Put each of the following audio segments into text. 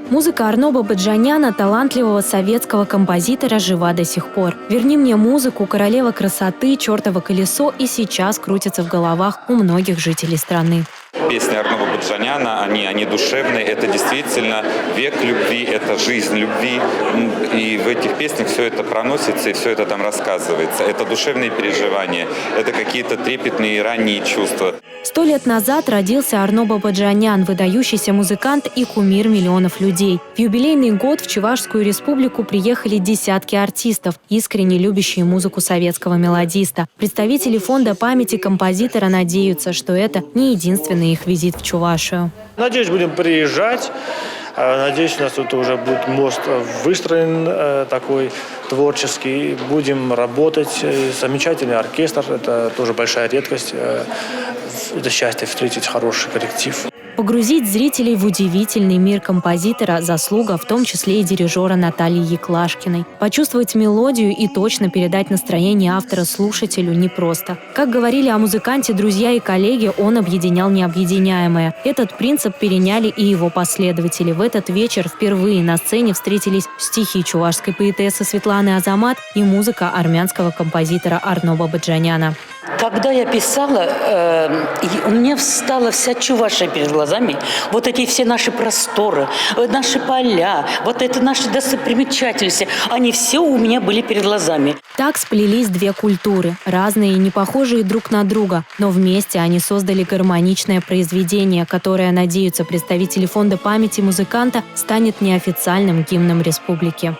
Музыка Арно Бабаджаняна, талантливого советского композитора, жива до сих пор. «Верни мне музыку», «Королева красоты», «Чертово колесо» и сейчас крутятся в головах у многих жителей страны. Песни Арно Бабаджаняна, они душевные, это действительно век любви, это жизнь любви. И в этих песнях все это проносится и все это там рассказывается. Это душевные переживания, это какие-то трепетные ранние чувства. 100 лет назад родился Арно Бабаджанян, выдающийся музыкант и кумир миллионов людей. В юбилейный год в Чувашскую республику приехали десятки артистов, искренне любящие музыку советского мелодиста. Представители фонда памяти композитора надеются, что это не единственный их визит в Чувашию. Надеюсь, будем приезжать. Надеюсь, у нас тут уже будет мост выстроен такой творческий. Будем работать. Замечательный оркестр. Это тоже большая редкость. Это счастье встретить хороший коллектив. Погрузить зрителей в удивительный мир композитора – заслуга, в том числе и дирижера Натальи Яклашкиной. Почувствовать мелодию и точно передать настроение автора слушателю непросто. Как говорили о музыканте друзья и коллеги, он объединял необъединяемое. Этот принцип переняли и его последователи. В этот вечер впервые на сцене встретились стихи чувашской поэтессы Светланы Азамат и музыка армянского композитора Арно Бабаджаняна. Когда я писала, у меня встала вся Чувашия перед глазами. Вот эти все наши просторы, наши поля, вот это наши достопримечательности, они все у меня были перед глазами. Так сплелись две культуры, разные и не похожие друг на друга, но вместе они создали гармоничное произведение, которое, надеются представители фонда памяти музыканта, станет неофициальным гимном республики.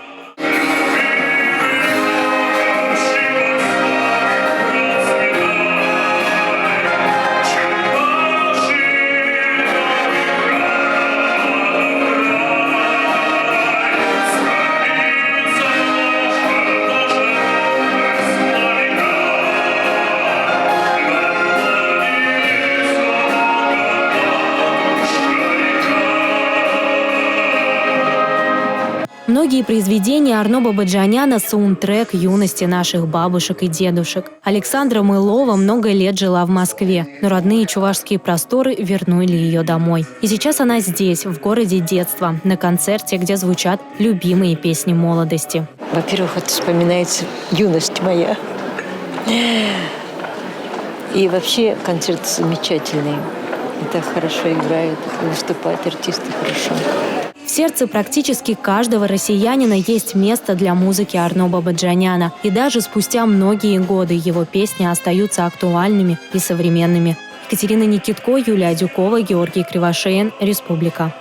Многие произведения Арно Бабаджаняна – саундтрек юности наших бабушек и дедушек. Александра Мылова много лет жила в Москве, но родные чувашские просторы вернули ее домой. И сейчас она здесь, в городе детства, на концерте, где звучат любимые песни молодости. Во-первых, это вспоминается юность моя. И вообще концерт замечательный. Это хорошо играют, выступают артисты хорошо. В сердце практически каждого россиянина есть место для музыки Арно Бабаджаняна. И даже спустя многие годы его песни остаются актуальными и современными. Екатерина Никитко, Юлия Дюкова, Георгий Кривошеин. Республика.